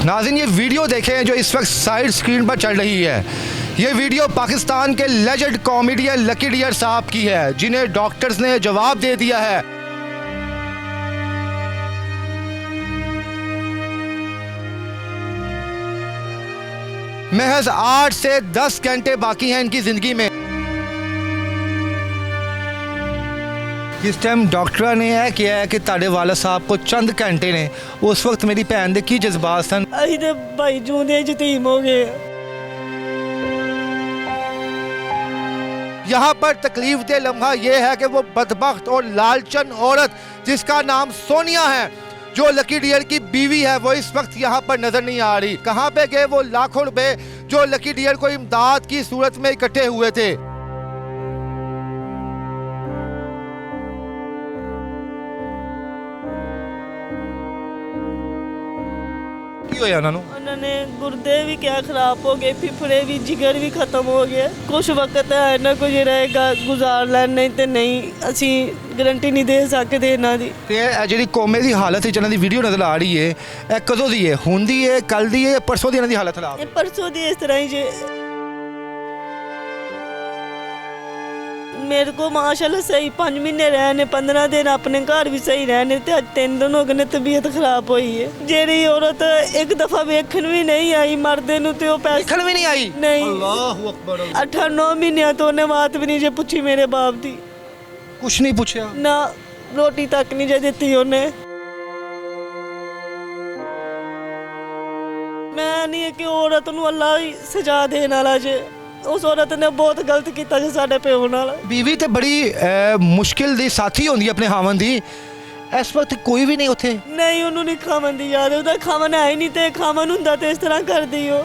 नाज़रीन ये वीडियो देखें जो इस वक्त साइड स्क्रीन पर चल रही है। ये वीडियो पाकिस्तान के लेजेंड कॉमेडियन लकी डियर साहब की है, जिन्हें डॉक्टर्स ने जवाब दे दिया है। महज 8 से 10 घंटे बाकी हैं इनकी ज़िंदगी में। इस टाइम डॉक्टर ने यह किया है कि ताड़े वाला साहब को चंद घंटे ने, उस वक्त मेरी भैन दे की जज्बात सन। अभी तो भाई जूंदे यतीम हो गए। यहाँ पर तकलीफ दे लम्हा ये है कि वो बदबख्त और लालचन औरत जिसका नाम सोनिया है, जो लकी डियर की बीवी है, वो इस वक्त यहाँ पर नजर नहीं आ रही। कहाँ पे गए वो लाखों रुपए जो लकी डियर को इमदाद की सूरत में इकट्ठे हुए थे। उन्होंने गुर्दे भी क्या खराब हो गए, फिफड़े भी, जिगर भी खत्म हो गया। कुछ वक्त है ना कुछ रहेगा गुजार लैन, नहीं तो नहीं असी गारंटी नहीं दे सकते इन्हों की। जी कौमे की हालत जिन्हों की वीडियो नजर आ रही है, यह कदों की है? हुण दी है, कल दी है, परसों की इन्हों की हालत खराब? परसों की इस तरह ही जे मेरे को माशाल्लाह सही 5 महीने रहने, 15 दिन अपने घर भी सही रहने, तो 3 दिन हो गए तबीयत खराब हुई है। जेरी औरत एक दफा वेखन भी नहीं आई मरदे नु, तो वेखन भी नहीं आई? नहीं। अल्लाहु अकबर। 8-9 महीने तो उन्हें बात भी नहीं जे पूछी मेरे बाप दी। कुछ नहीं पूछा ना, रोटी तक नहीं जे दी उन्हें। मैं नहीं है कि औरत नूं अल्लाह ही सजा देने वाला जे, उस औरत ने बहुत गलत किया जो साडे प्यो नाल। बीवी तो बड़ी मुश्किल दी साथी होंदी अपने खावन दी, इस वक्त कोई भी नहीं उथे? नहीं, उन्होंने नहीं खावन दी याद, उहदा खावन है ही नहीं, ते खावन हुंदा ते इस तरह कर दी हो।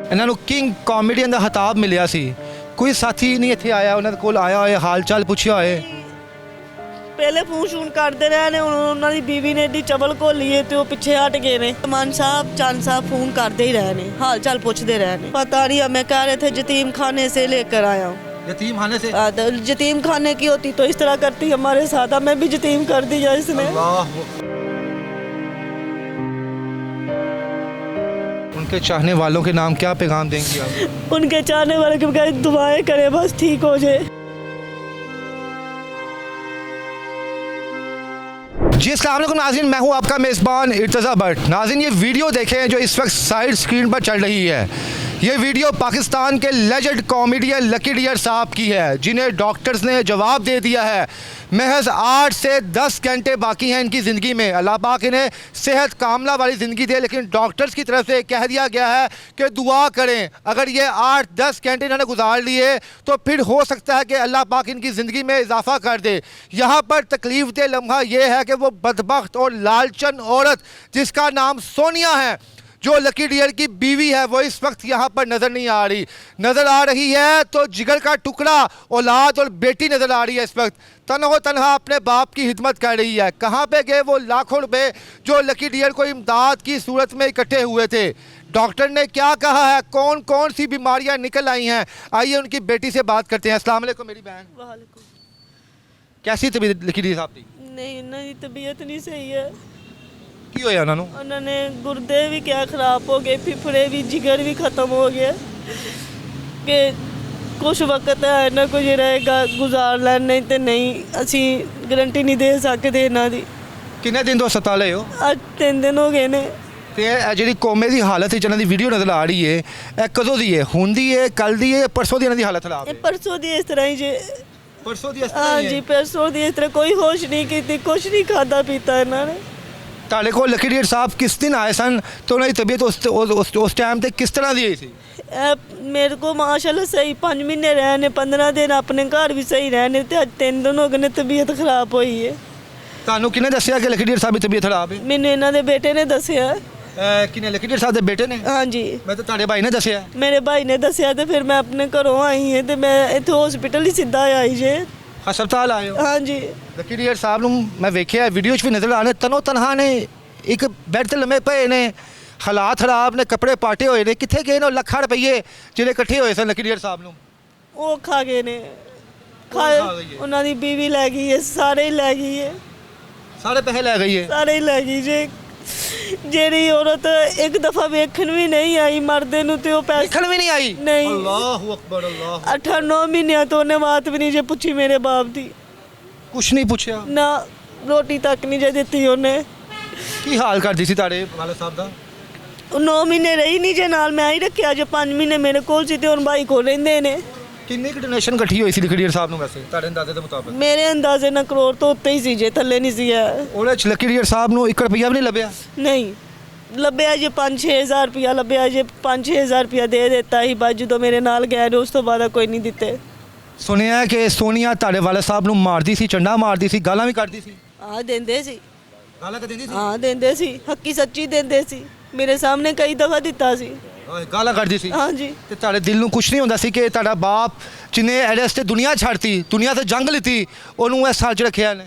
इन्हां नूं किंग कॉमेडियन दा खिताब मिलिया सी, कोई साथी नहीं इत्थे आया उन्हां दे कोल आया होए, हाल चाल पुछया होए? पहले फोन शून करते रहे ने, उन्होंने बीवी ने एडी चवल घोली है तो पिछे हट गए ने। मान साहब, चंद साहब फोन करते ही रहे ने, हाल चाल पूछते रहे ने। पता नहीं, मैं कह रहे थे यतीम खाने से लेकर आया हूँ। यतीम खाने से? यतीम खाने की होती तो इस तरह करती हमारे साथ, मैं भी यतीम कर दिया इसने। उनके चाहने वालों के नाम क्या पैगाम देंगी आप? उनके चाहने वालों के दुआएं करें बस ठीक हो जाए। जी अस्सलाम वालेकुम नाज़रीन, मैं हूं आपका मेज़बान इर्तज़ा भट्ट। नाज़रीन ये वीडियो देखें जो इस वक्त साइड स्क्रीन पर चल रही है। ये वीडियो पाकिस्तान के लेजेंड कॉमेडियन लकी डियर साहब की है, जिन्हें डॉक्टर्स ने जवाब दे दिया है। महज 8 से 10 घंटे बाकी हैं इनकी ज़िंदगी में। अल्लाह पाक इन्हें सेहत कामला वाली ज़िंदगी दे, लेकिन डॉक्टर्स की तरफ से कह दिया गया है कि दुआ करें। अगर ये 8-10 घंटे इन्होंने गुजार लिए तो फिर हो सकता है कि अल्लाह पाक इनकी ज़िंदगी में इजाफा कर दे। यहाँ पर तकलीफ दे लम्हा ये है कि वो बदबख्त और लालचन औरत जिसका नाम सोनिया है, जो लकी डियर की बीवी है, वो इस वक्त यहाँ पर नज़र नहीं आ रही। नज़र आ रही है तो जिगर का टुकड़ा औलाद और बेटी नज़र आ रही है। इस वक्त तन्हा अपने बाप की खिदमत कर रही है। कहाँ पे गए वो लाखों रुपए जो लकी डियर को इमदाद की सूरत में इकट्ठे हुए थे? डॉक्टर ने क्या कहा है, कौन कौन सी बीमारियाँ निकल आई हैं, आइए उनकी बेटी से बात करते हैं। अस्सलाम वालेकुम मेरी बहन। वालेकुम। कैसी तबीयत लकी डियर साहब की? नहीं, उन्होंने तबीयत नहीं सही है। की होया उन्होंने? उन्होंने गुर्दे भी क्या खराब हो गए, फिफड़े भी, जिगर भी खत्म हो गया। कि कुछ वक्त है ना कुछ रहेगा गुजार लैन, नहीं तो नहीं असी गारंटी नहीं दे सकते इन्हों की। कितने दिन तो अस्पताल हो? आज 3 दिन हो गए ने। जी कौमे की हालत जिन्हों की वीडियो नजर आ रही है, यह कदों की है? हुण दी है, कल दी है, परसों की इन्हां दी हालत खराब? परसों की इस तरह ही जे। परसों की? हाँ जी, परसों की इस तरह, कोई होश नहीं की, कुछ नहीं खादा पीता इन्होंने। ताले को लकी डियर साहब किस दिन आए सन, तो उन्होंने तबीयत उस टाइम ते किस तरह दी सी? मेरे को माशाल्लाह सही 5 महीने रहने, 15 दिन अपने घर भी सही रहने, तो 3 दिन हो गए तबीयत खराब हुई है। ਤੁਹਾਨੂੰ ਕਿਹਨੇ ਦੱਸਿਆ ਕਿ ਲਕੀ डियर साहब की तबीयत खराब है? मैंने इन्हों के बेटे ने दसिया। किने लकी डियर साहब के बेटे ने? हाँ जी। मैं तो ताड़े भाई ने दसिया। मेरे भाई ने दसिया, तो फिर मैं अपने घरों आई है, तो मैं इत्थे हॉस्पिटल ही सीधा आई जे। हस्पताल आए हो? हाँ जी। लकी डियर साहब नूं मैं वेखिया वीडियो भी नजर आने, तनहा ने एक बैड ते लम्मे पे ने, हालात खराब ने, कपड़े पाटे हुए ने। कित्थे गए ने लखां रुपये जिहड़े इकट्ठे होए सन लकी डियर साहब नूं? वो खा गए ने, खाए उन्होंने बीवी लै गई है, सारे ही लै गई है। ਸਾਰੇ ਪੈਸੇ ਲੈ ਗਈ ਹੈ। ਸਾਰੇ ਹੀ ਲੈ ਗਈ ਜੇ। ਜਿਹੜੀ ਔਰਤ ਇੱਕ ਦਫਾ ਵੇਖਣ ਵੀ ਨਹੀਂ ਆਈ ਮਰਦੇ ਨੂੰ ਤੇ ਉਹ ਪੈਸੇ ਦੇਖਣ ਵੀ ਨਹੀਂ ਆਈ। ਨਹੀਂ। ਅੱਲਾਹੁ ਅਕਬਰ ਅੱਲਾਹੁ। 8-9 ਮਹੀਨਿਆਂ ਤੋਂ ਉਹਨੇ ਬਾਤ ਵੀ ਨਹੀਂ ਜੇ ਪੁੱਛੀ ਮੇਰੇ ਬਾਪ ਦੀ। ਕੁਛ ਨਹੀਂ ਪੁੱਛਿਆ। ਨਾ ਰੋਟੀ ਤੱਕ ਨਹੀਂ ਜੇ ਦਿੱਤੀ ਉਹਨੇ। ਕੀ ਹਾਲ ਕਰਦੀ ਸੀ ਤੁਹਾਡੇ ਵਾਲਦ ਸਾਹਿਬ ਦਾ? 9 ਮਹੀਨੇ ਰਹੀ ਨਹੀਂ ਜੇ ਨਾਲ, ਮੈਂ ਹੀ ਰੱਖਿਆ ਜੇ 5 ਮਹੀਨੇ ਮੇਰੇ ਕੋਲ ਸੀ ਤੇ ਹੁਣ ਭਾਈ ਕੋਲ ਰਹਿੰਦੇ ਨੇ। ਕਿੰਨੀ ਕੁ ਡੋਨੇਸ਼ਨ ਇਕੱਠੀ ਹੋਈ ਸੀ ਲਕੀੜੀਆ ਸਾਹਿਬ ਨੂੰ ਵੈਸੇ ਤੁਹਾਡੇ ਅੰਦਾਜ਼ੇ ਦੇ ਮੁਤਾਬਕ? ਮੇਰੇ ਅੰਦਾਜ਼ੇ ਨਾਲ ਕਰੋੜ ਤੋਂ ਉੱਤੇ ਹੀ ਸੀ ਜੇ, ਥੱਲੇ ਨਹੀਂ ਸੀ ਹੈ। ਉਹਦੇ ਚ ਲਕੀੜੀਆ ਸਾਹਿਬ ਨੂੰ 1 ਰੁਪਿਆ ਵੀ ਨਹੀਂ ਲੱਭਿਆ? ਨਹੀਂ ਲੱਭਿਆ ਜੇ 5-6 ਹਜ਼ਾਰ ਰੁਪਇਆ ਲੱਭਿਆ ਜੇ। 5-6 ਹਜ਼ਾਰ ਰੁਪਇਆ ਦੇ ਦਿੱਤਾ ਸੀ ਬਸ ਜਦੋਂ ਮੇਰੇ ਨਾਲ ਗਏ ਨੇ, ਉਸ ਤੋਂ ਬਾਅਦ ਕੋਈ ਨਹੀਂ ਦਿੱਤੇ। ਸੁਣਿਆ ਕਿ ਸੋਨੀਆ ਤੁਹਾਡੇ ਵਾਲਦ ਸਾਹਿਬ ਨੂੰ ਮਾਰਦੀ ਸੀ, ਚੰਡਾ ਮਾਰਦੀ ਸੀ, ਗਾਲਾਂ ਵੀ ਕੱਢਦੀ ਸੀ। ਹਾਂ ਦਿੰਦੇ ਸੀ। ਗਾਲਾਂ ਕੱਢਦੀ ਸੀ? ਹਾਂ ਦਿੰਦੇ ਸੀ, ਹੱਕੀ ਸੱਚੀ ਦਿੰਦੇ ਸੀ। ਮੇਰੇ ਸਾਹਮਣੇ ਕਈ ਦਫਾ ਦਿੱਤਾ ਸੀ। ਓਏ ਗਾਲਾਂ ਕੱਢਦੀ ਸੀ? ਹਾਂ ਜੀ। ਤੇ ਤੁਹਾਡੇ ਦਿਲ ਨੂੰ ਕੁਛ ਨਹੀਂ ਹੁੰਦਾ ਸੀ ਕਿ ਤੁਹਾਡਾ ਬਾਪ ਜਿਹਨੇ ਐਡਰੈਸ ਤੇ ਦੁਨੀਆ ਛੱਡਤੀ, ਦੁਨੀਆ ਤੇ ਜੰਗ ਲਿੱਤੀ, ਉਹਨੂੰ ਇਸ ਸਾਲ ਚ ਰੱਖਿਆ ਨੇ?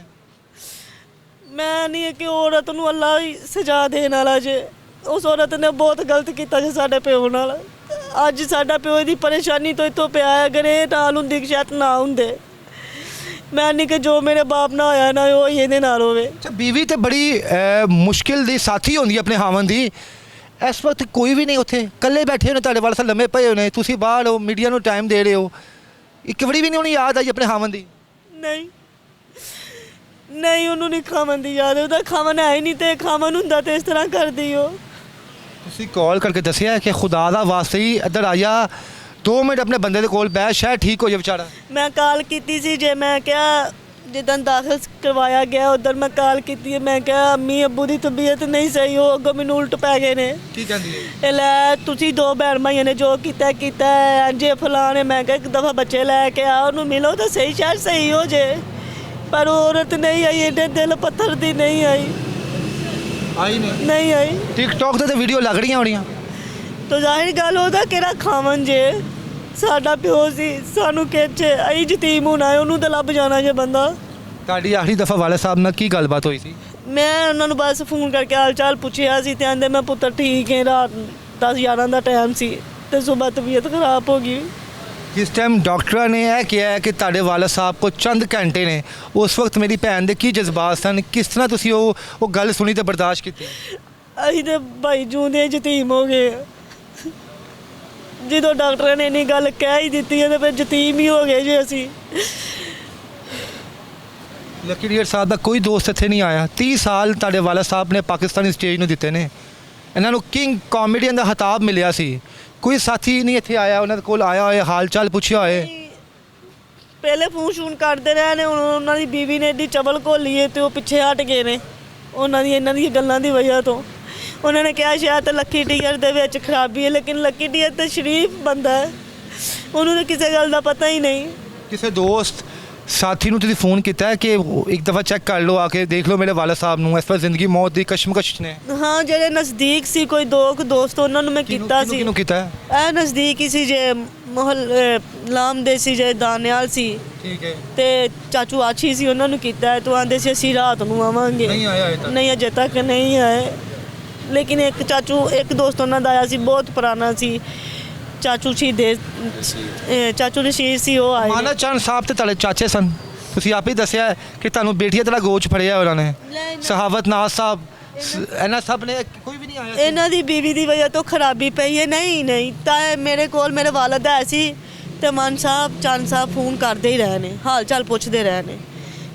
ਮੈਂ ਨਹੀਂ ਕਿ ਔਰਤ ਨੂੰ ਅੱਲਾ ਹੀ ਸਜ਼ਾ ਦੇਣ ਵਾਲਾ ਜੇ। ਉਸ ਔਰਤ ਨੇ ਬਹੁਤ ਗਲਤ ਕੀਤਾ ਜੇ ਸਾਡੇ ਪਿਓ ਨਾਲ। ਅੱਜ ਸਾਡਾ ਪਿਓ ਦੀ ਪਰੇਸ਼ਾਨੀ ਤੋਂ ਇੱਥੋਂ ਪਿਆ ਹੈ। ਅਗਰ ਇਹ ਨਾਲ ਹੁੰਦੀ ਸ਼ਾਇਦ ਨਾ ਹੁੰਦੇ। ਮੈਂ ਨਹੀਂ ਕਿ ਜੋ ਮੇਰੇ ਬਾਪ ਨਾਲ ਹੋਇਆ ਨਾ ਉਹ ਹੀ ਇਹਦੇ ਨਾਲ ਹੋਵੇ। ਅੱਛਾ, ਬੀਵੀ ਤੇ ਬੜੀ ਮੁਸ਼ਕਿਲ ਦੀ ਸਾਥੀ ਹੁੰਦੀ ਹੈ ਆਪਣੇ ਹਾਵਨ ਦੀ। ਇਸ ਵਕਤ ਕੋਈ ਵੀ ਨਹੀਂ ਉੱਥੇ, ਇਕੱਲੇ ਬੈਠੇ ਨੇ ਤੁਹਾਡੇ ਵਾਲਦ ਸਾਹਿਬ, ਲੰਮੇ ਪਏ ਹੋਏ ਨੇ, ਤੁਸੀਂ ਬਾਹਰ ਹੋ, ਮੀਡੀਆ ਨੂੰ ਟਾਈਮ ਦੇ ਰਹੇ ਹੋ। ਇੱਕ ਵਾਰੀ ਵੀ ਨਹੀਂ ਉਹਨੂੰ ਯਾਦ ਆਈ ਆਪਣੇ ਹਾਵਨ ਦੀ? ਨਹੀਂ ਨਹੀਂ ਉਹਨੂੰ ਨਹੀਂ ਖਾਵਨ ਦੀ ਯਾਦ। ਉਹਦਾ ਖਾਵਨ ਹੈ ਹੀ ਨਹੀਂ, ਤੇ ਖਾਵਨ ਹੁੰਦਾ ਤੇ ਇਸ ਤਰ੍ਹਾਂ ਕਰਦੀ ਉਹ। ਤੁਸੀਂ ਕਾਲ ਕਰਕੇ ਦੱਸਿਆ ਕਿ ਖੁਦਾ ਦਾ ਵਾਸਤੇ ਹੀ ਇੱਧਰ ਆਇਆ, 2 ਮਿੰਟ ਆਪਣੇ ਬੰਦੇ ਦੇ ਕੋਲ ਬਹਿ, ਸ਼ਾਇਦ ਠੀਕ ਹੋ ਜਾਏ ਵਿਚਾਰਾ। ਮੈਂ ਕਾਲ ਕੀਤੀ ਸੀ ਜੇ। ਮੈਂ ਕਿਹਾ ਜਿੱਦਾਂ ਦਾਖਲ ਕਰਵਾਇਆ ਗਿਆ ਉਧਰ ਮੈਂ ਕਾਲ ਕੀਤੀ ਹੈ। ਮੈਂ ਕਿਹਾ ਅੰਮੀ ਅੱਬੂ ਦੀ ਤਬੀਅਤ ਨਹੀਂ ਸਹੀ, ਉਹ ਅੱਗੋਂ ਮੈਨੂੰ ਉਲਟ ਪੈ ਗਏ ਨੇ। ਕੀ ਕਹਿੰਦੀ ਹੈ? ਇਹ ਲੈ ਤੁਸੀਂ 2 ਭੈਣ ਭਾਈਆਂ ਨੇ ਜੋ ਕੀਤਾ ਕੀਤਾ ਜੇ ਫਲਾਣੇ। ਮੈਂ ਕਿਹਾ ਇੱਕ ਦਫਾ ਬੱਚੇ ਲੈ ਕੇ ਆ, ਉਹਨੂੰ ਮਿਲੋ ਤਾਂ ਸਹੀ, ਸ਼ਾਇਦ ਸਹੀ ਹੋ ਜੇ। ਪਰ ਉਹ ਔਰਤ ਨਹੀਂ ਆਈ, ਇਹਦੇ ਦਿਲ ਪੱਥਰ ਦੀ ਨਹੀਂ ਆਈ। ਆਈ ਨਹੀਂ ਆਈ। ਟਿਕਟੌਕ ਤੇ ਵੀਡੀਓ ਲੱਗ ਰਹੀਆਂ ਹੋਣੀਆਂ। ਤਾਂ ਜ਼ਾਹਿਰ ਗੱਲ ਉਹਦਾ ਕਿਹੜਾ ਖਾਵਨ ਜੇ। ਸਾਡਾ ਪਿਓ ਸੀ, ਸਾਨੂੰ ਕਿੱਥੇ ਅਸੀਂ ਯਤੀਮ ਹੋਣਾ ਹੈ, ਉਹਨੂੰ ਤਾਂ ਲੱਭ ਜਾਣਾ ਜੇ ਬੰਦਾ। ਤੁਹਾਡੀ ਆਖਰੀ ਦਫਾ ਵਾਲਦ ਸਾਹਿਬ ਨਾਲ ਕੀ ਗੱਲਬਾਤ ਹੋਈ ਸੀ? ਮੈਂ ਉਹਨਾਂ ਨੂੰ ਬਸ ਫੋਨ ਕਰਕੇ ਹਾਲ ਚਾਲ ਪੁੱਛਿਆ ਸੀ ਤੇ ਆਂਦੇ ਮੈਂ ਪੁੱਤਰ ਠੀਕ ਹੈ। ਰਾਤ 10-11 ਦਾ ਟਾਈਮ ਸੀ ਤੇ ਸਵੇਰ ਤਬੀਅਤ ਖਰਾਬ ਹੋ ਗਈ। ਜਿਸ ਟਾਈਮ ਡਾਕਟਰਾਂ ਨੇ ਇਹ ਕਿਹਾ ਹੈ ਕਿ ਤੁਹਾਡੇ ਵਾਲਦ ਸਾਹਿਬ ਕੋ ਚੰਦ ਘੰਟੇ ਨੇ, ਉਸ ਵਕਤ ਮੇਰੀ ਭੈਣ ਦੇ ਕੀ ਜਜ਼ਬਾਤ ਸਨ? ਕਿਸ ਤਰ੍ਹਾਂ ਤੁਸੀਂ ਉਹ ਗੱਲ ਸੁਣੀ ਤੇ ਬਰਦਾਸ਼ਤ ਕੀਤੀ? ਅਸੀਂ ਤੇ ਭਾਈ ਜੂੰਦੇ ਯਤੀਮ ਹੋ ਗਏ। ਜਦੋਂ ਡਾਕਟਰਾਂ ਨੇ ਇੰਨੀ ਗੱਲ ਕਹਿ ਹੀ ਦਿੱਤੀ ਹੈ ਤੇ ਫਿਰ ਯਤੀਮ ਹੀ ਹੋ ਗਏ ਜੀ ਅਸੀਂ। ਲਕੀੜੀਆ ਸਾਹਿਬ ਦਾ ਕੋਈ ਦੋਸਤ ਇੱਥੇ ਨਹੀਂ ਆਇਆ। 30 ਸਾਲ ਤੁਹਾਡੇ ਵਾਲਦ ਸਾਹਿਬ ਨੇ ਪਾਕਿਸਤਾਨੀ ਸਟੇਜ ਨੂੰ ਦਿੱਤੇ ਨੇ। ਇਹਨਾਂ ਨੂੰ ਕਿੰਗ ਕਾਮੇਡੀਅਨ ਦਾ ਖਿਤਾਬ ਮਿਲਿਆ ਸੀ। ਕੋਈ ਸਾਥੀ ਨਹੀਂ ਇੱਥੇ ਆਇਆ, ਉਹਨਾਂ ਦੇ ਕੋਲ ਆਇਆ ਹੋਏ, ਹਾਲ ਚਾਲ ਪੁੱਛਿਆ ਹੋਏ? ਪਹਿਲੇ ਫੋਨ ਕਰਦੇ ਰਹੇ ਨੇ, ਹੁਣ ਉਹਨਾਂ ਦੀ ਬੀਵੀ ਨੇ ਏਡੀ ਚਵਲ ਘੋਲੀ ਹੈ ਤੇ ਉਹ ਪਿੱਛੇ ਹਟ ਗਏ ਨੇ ਉਹਨਾਂ ਦੀ ਇਹਨਾਂ ਦੀਆਂ ਗੱਲਾਂ ਦੀ ਵਜ੍ਹਾ ਤੋਂ। ਉਹਨਾਂ ਨੇ ਕਿਹਾ ਸ਼ਾਇਦ ਲੱਕੀ ਡੀਅਰ ਦੇ ਵਿੱਚ ਖਰਾਬੀ ਹੈ, ਲੇਕਿਨ ਲੱਕੀ ਡੀਅਰ ਤਾਂ ਸ਼ਰੀਫ ਬੰਦਾ ਹੈ, ਉਹਨੂੰ ਤਾਂ ਕਿਸੇ ਗੱਲ ਦਾ ਪਤਾ ਹੀ ਨਹੀਂ। ਕਿਸੇ ਦੋਸਤ ਸਾਥੀ ਨੂੰ ਤੁਸੀਂ ਫੋਨ ਕੀਤਾ ਹੈ ਕਿ ਇੱਕ ਦਫਾ ਚੈੱਕ ਕਰ ਲਓ, ਆ ਕੇ ਦੇਖ ਲਓ ਮੇਰੇ ਵਾਲਦ ਸਾਹਿਬ ਨੂੰ? ਇਸ ਵਾਰ ਜ਼ਿੰਦਗੀ ਮੌਤ ਦੀ ਕਸ਼ਮਕਸ਼ ਨੇ। ਹਾਂ ਜਿਹੜੇ ਨਜ਼ਦੀਕ ਸੀ ਕੋਈ ਦੋ ਦੋਸਤ, ਉਹਨਾਂ ਨੂੰ ਮੈਂ ਕੀਤਾ ਸੀ। ਕਿਹਨੂੰ ਕੀਤਾ ਹੈ? ਇਹ ਨਜ਼ਦੀਕ ਹੀ ਸੀ ਜੇ ਲਾਮ ਦੇ ਸੀ ਜੇ ਦਾਨਿਆਲ ਸੀ। ਠੀਕ ਹੈ। ਤੇ ਚਾਚੂ ਆਛੀ ਸੀ, ਉਹਨਾਂ ਨੂੰ ਕੀਤਾ ਤੂੰ ਆਂਦੇ ਸੀ ਅਸੀਂ ਰਾਤ ਨੂੰ ਆਵਾਂਗੇ। ਨਹੀਂ ਆਇਆ ਅਜੇ ਤੱਕ? ਨਹੀਂ ਅਜੇ ਤੱਕ ਨਹੀਂ ਆਏ। ਲੇਕਿਨ ਇੱਕ ਦੋਸਤ ਉਹਨਾਂ ਦਾ ਆਇਆ ਸੀ, ਬਹੁਤ ਪੁਰਾਣਾ ਸੀ। ਚਾਚੂ ਚਾਚੂ ਰਸ਼ੀਦ ਸੀ, ਉਹ ਆਏ। ਮਾਨਾ ਚੰਦ ਸਾਹਿਬ ਤੇ ਤੁਹਾਡੇ ਚਾਚੇ ਸਨ। ਤੁਸੀਂ ਆਪ ਹੀ ਦੱਸਿਆ ਕਿ ਤੁਹਾਨੂੰ ਬੇਟੀਆਂ ਤੇਰਾ ਗੋਚ ਫੜਿਆ ਉਹਨਾਂ ਨੇ। ਸਹਾਵਤ ਨਾਜ਼ ਸਾਹਿਬ, ਇਹਨਾਂ ਸਭ ਨੇ, ਕੋਈ ਵੀ ਨਹੀਂ ਆਇਆ ਸੀ? ਇਹਨਾਂ ਦੀ ਬੀਵੀ ਦੀ ਵਜ੍ਹਾ ਤੋਂ ਖਰਾਬੀ ਪਈ ਹੈ। ਨਹੀਂ ਤਾਂ ਮੇਰੇ ਕੋਲ ਮੇਰੇ ਵਾਲਦ ਹੈ ਸੀ ਤੇ ਮਾਨ ਸਾਹਿਬ ਚੰਦ ਸਾਹਿਬ ਫੋਨ ਕਰਦੇ ਹੀ ਰਹੇ ਨੇ, ਹਾਲ ਚਾਲ ਪੁੱਛਦੇ ਰਹੇ ਨੇ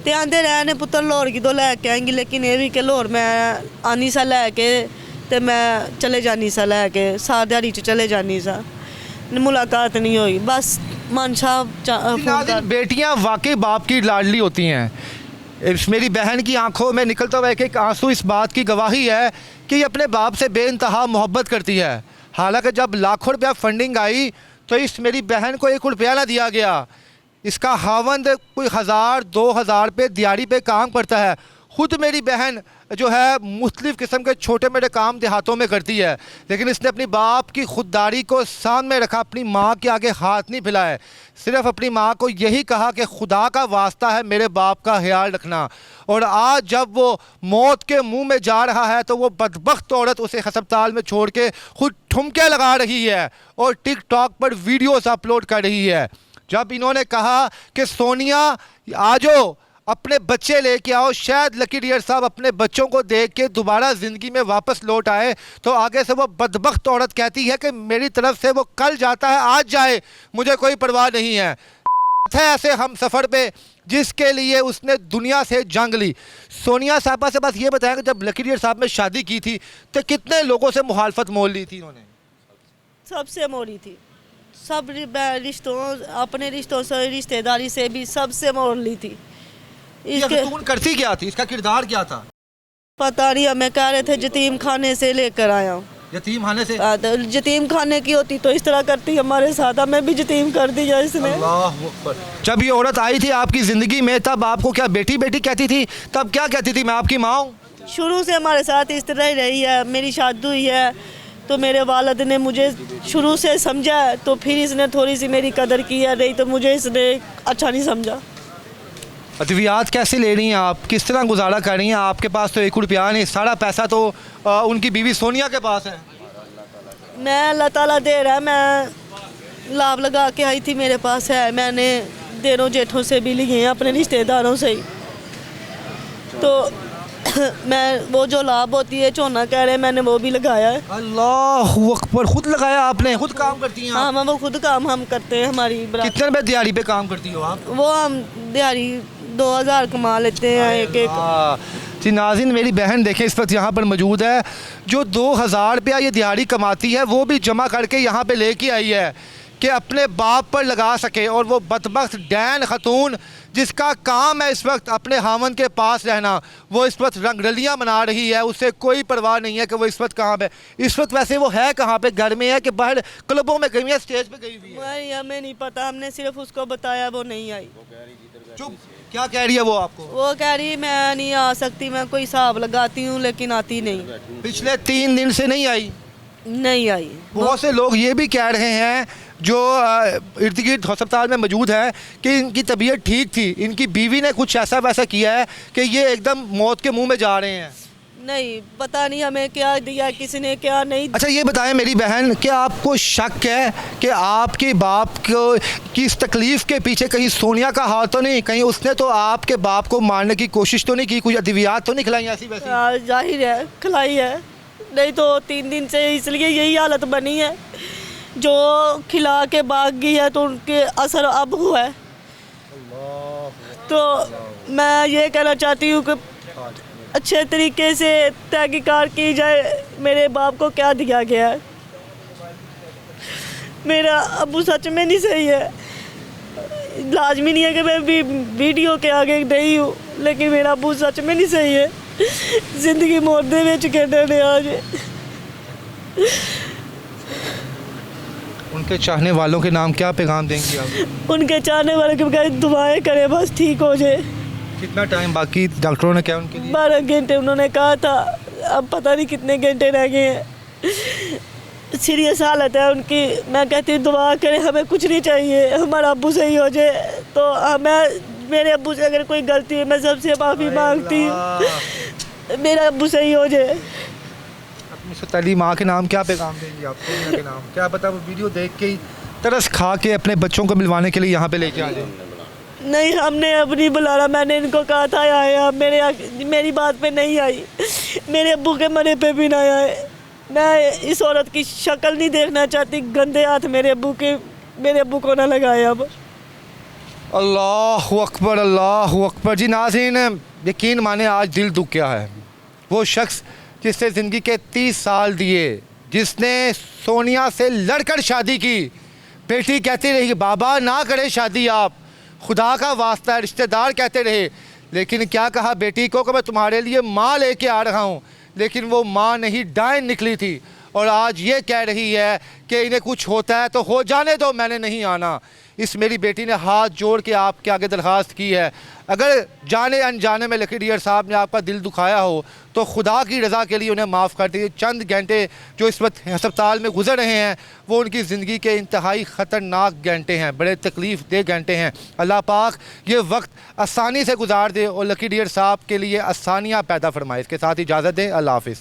ਤੇ ਆਂਦੇ ਰਹੇ ਨੇ ਪੁੱਤਰ ਲਾਹੌਰ ਕਿਦੋਂ ਲੈ ਕੇ ਆਏਂਗੀ। ਲੇਕਿਨ ਇਹ ਵੀ ਕਿ ਲਾਹੌਰ ਮੈਂ ਆਨੀ ਸਾ ਲੈ ਕੇ ਤੇ ਮੈਂ ਚਲੇ ਜਾਨੀ ਸਾ ਲੈ ਕੇ, ਸਾਰ ਦਿਹਾੜੀ 'ਚ ਚਲੇ ਜਾਨੀ ਸਾ। मुलाकात नहीं हुई बस। मान साहब बेटियां वाकई बाप की लाडली होती हैं। मेरी बहन की आंखों में निकलता हुआ एक आंसू इस बात की गवाही है कि ये अपने बाप से बेइंतहा मोहब्बत करती है। हालांकि जब लाखों रुपया फंडिंग आई तो इस मेरी बहन को 1 रुपया ना दिया गया। इसका खावंद कोई 1000-2000 रुपये दिहाड़ी पे काम करता है। खुद मेरी बहन जो है मुख्तलिफ़ किस्म के छोटे मोटे काम देहातों में करती है, लेकिन इसने अपनी बाप की खुददारी को सामने रखा, अपनी माँ के आगे हाथ नहीं फैलाए। सिर्फ अपनी माँ को यही कहा कि खुदा का वास्ता है मेरे बाप का ख्याल रखना। और आज जब वो मौत के मुंह में जा रहा है तो वो बदबख्त औरत उसे हस्पताल में छोड़ के खुद ठुमके लगा रही है और टिकटॉक पर वीडियोस अपलोड कर रही है। जब इन्होंने कहा कि सोनिया आ जाओ, अपने बच्चे लेके आओ, शायद लकी डियर साहब अपने बच्चों को देख के दोबारा ज़िंदगी में वापस लौट आए। तो आगे से वो बदबख्त औरत कहती है कि मेरी तरफ से वो कल जाता है आज जाए, मुझे कोई परवाह नहीं है ऐसे हम सफ़र पे जिसके लिए उसने दुनिया से जंग ली। सोनिया साहबा से बस ये बताया कि जब लकी डियर साहब ने शादी की थी तो कितने लोगों से मुखालफत मोल ली थी उन्होंने? सबसे मोड़ी थी, सब रिश्तों, अपने रिश्तों से, रिश्तेदारी से भी सबसे मोड़ ली थी। इसके करती क्या थी, इसका किरदार क्या था? पता नहीं, हमें कह रहे थे यतीम खाने से लेकर आया हूँ। यतीम खाने से? यतीम खाने की होती तो इस तरह करती हमारे साथ, हमें भी यतीम कर दिया इसने। अल्लाह अकबर। जब ये औरत आई थी आपकी ज़िंदगी में तब आपको क्या बेटी बेटी कहती थी? तब क्या कहती थी, मैं आपकी माँ हूँ? शुरू से हमारे साथ इस तरह ही रही है। मेरी शादी हुई है तो मेरे वालिद ने मुझे शुरू से समझा है, तो फिर इसने थोड़ी सी मेरी कदर की है, नहीं तो मुझे इसने अच्छा नहीं समझा। अद्वियात कैसे ले रही हैं आप, किस तरह गुजारा कर रही हैं? आपके पास तो 1 रुपया नहीं, सारा पैसा तो उनकी बीवी सोनिया के पास है। मैं अल्लाह ताला दे रहा है, मैं लाभ लगा के आई थी, मेरे पास है। मैंने देरों जेठों से भी लिए हैं, अपने रिश्तेदारों से ही। तो मैं वो जो लाभ होती है चोना कह रहे, मैंने वो भी लगाया है। अल्लाह अकबर। खुद लगाया आपने? खुद काम करती हैं आप? हाँ, वो खुद काम हम करते हैं। हमारी कितने रुपए दिहाड़ी पे काम करती हो आप? वो हम दिहाड़ी 2000 कमा लेते हैं एक जी नाज़रीन, मेरी बहन देखें इस वक्त यहाँ पर मौजूद है, जो 2000 रुपया ये दिहाड़ी कमाती है वो भी जमा करके यहाँ पे लेके आई है कि अपने बाप पर लगा सके। और वो बदबख्त डैन खतून जिसका काम है इस वक्त अपने हामन के पास रहना, वो इस वक्त रंगरलियाँ मना रही है, उससे कोई परवाह नहीं है कि वो इस वक्त कहाँ पे। इस वक्त वैसे वो है कहाँ पे? घर में है कि बाहर क्लबों में गई है, स्टेज पे गई हुई है? हमें नहीं पता, हमने सिर्फ उसको बताया, वो नहीं आई। चुप। क्या कह रही है वो आपको? वो कह रही मैं नहीं आ सकती, मैं कोई हिसाब लगाती हूँ लेकिन आती नहीं। पिछले 3 दिन से नहीं आई? नहीं आई। बहुत से लोग ये भी कह रहे हैं जो इर्द गिर्द अस्पताल में मौजूद है कि इनकी तबीयत ठीक थी, इनकी बीवी ने कुछ ऐसा वैसा किया है कि ये एकदम मौत के मुंह में जा रहे हैं। नहीं पता नहीं हमें क्या दिया किसी ने, क्या नहीं। अच्छा ये बताएं मेरी बहन, क्या आपको शक है कि आपके बाप को की इस तकलीफ़ के पीछे कहीं सोनिया का हाथ तो नहीं? कहीं उसने तो आपके बाप को मारने की कोशिश तो नहीं की? कुछ अद्वियात तो नहीं खिलाई ऐसी वैसी? जाहिर है खिलाई है, नहीं तो 3 दिन से इसलिए यही हालत बनी है। जो खिला के भाग गई है तो उनके असर अब हुआ है। तो मैं ये कहना चाहती हूँ कि अच्छे तरीके से तहकीकात की जाए, मेरे बाप को क्या दिया गया है। मेरा अबू सच में नहीं सही है, लाजमी नहीं है कि मैं भी वीडियो के आगे नहीं हूँ, लेकिन मेरा अबू सच में नहीं सही है। जिंदगी मौत दे विच खेडे ने आज। उनके चाहने वालों के नाम क्या पैगाम देंगी आप? उनके चाहने वाले के दुआएं करें बस ठीक हो जाए। कितना टाइम बाकी डॉक्टरों ने क्या उनके लिए? 12 घंटे उन्होंने कहा था, अब पता नहीं कितने घंटे रह गए हैं। सीरियस हालत है उनकी। मैं कहती हूँ दुआ करें, हमें कुछ नहीं चाहिए, हमारा अब्बू सही हो जाए। तो हमें, मेरे अब्बू से अगर कोई गलती है मैं सबसे माफ़ी मांगती हूँ, मेरा अब्बू सही हो जाए। अपनी सताली माँ के नाम क्या पैगाम देंगी आप? सोनिया के नाम क्या पता वो वीडियो देख के ही तरस खा के अपने बच्चों को मिलवाने के लिए यहाँ पे लेके आ जाए। नहीं, हमने अब नहीं बुलाना। मैंने इनको कहा था आए आप, मेरी बात पे नहीं आई। मेरे अब्बू के मरे पे भी ना आए। मैं इस औरत की शक्ल नहीं देखना चाहती। गंदे हाथ मेरे अब्बू को ना लगाए अब। अल्लाह अकबर, अल्लाह अकबर। जी नाज़रीन, यकीन माने आज दिल दुख गया है। वो शख्स जिससे ज़िंदगी के 30 साल दिए, जिसने सोनिया से लड़कर शादी की, बेटी कहती रही कि बाबा ना करे शादी, आप खुदा का वास्ता है, रिश्तेदार कहते रहे, लेकिन क्या कहा बेटी को कि मैं तुम्हारे लिए माँ लेके आ रहा हूँ, लेकिन वो माँ नहीं डायन निकली थी। और आज ये कह रही है कि इन्हें कुछ होता है तो हो जाने दो, मैंने नहीं आना। इस मेरी बेटी ने हाथ जोड़ के आपके आगे दरख्वास्त की है, अगर जाने अनजाने में लकी डियर साहब ने आपका दिल दुखाया हो तो खुदा की रज़ा के लिए उन्हें माफ़ कर दीजिए। चंद घंटे जो इस वक्त अस्पताल में गुजर रहे हैं वो उनकी ज़िंदगी के इंतहाई ख़तरनाक घंटे हैं, बड़े तकलीफ़ दे घंटे हैं। अल्लाह पाक ये वक्त आसानी से गुजार दे और लकी डियर साहब के लिए आसानियाँ पैदा फरमाए। इसके साथ इजाज़त दें, अल्लाह हाफ़िज़।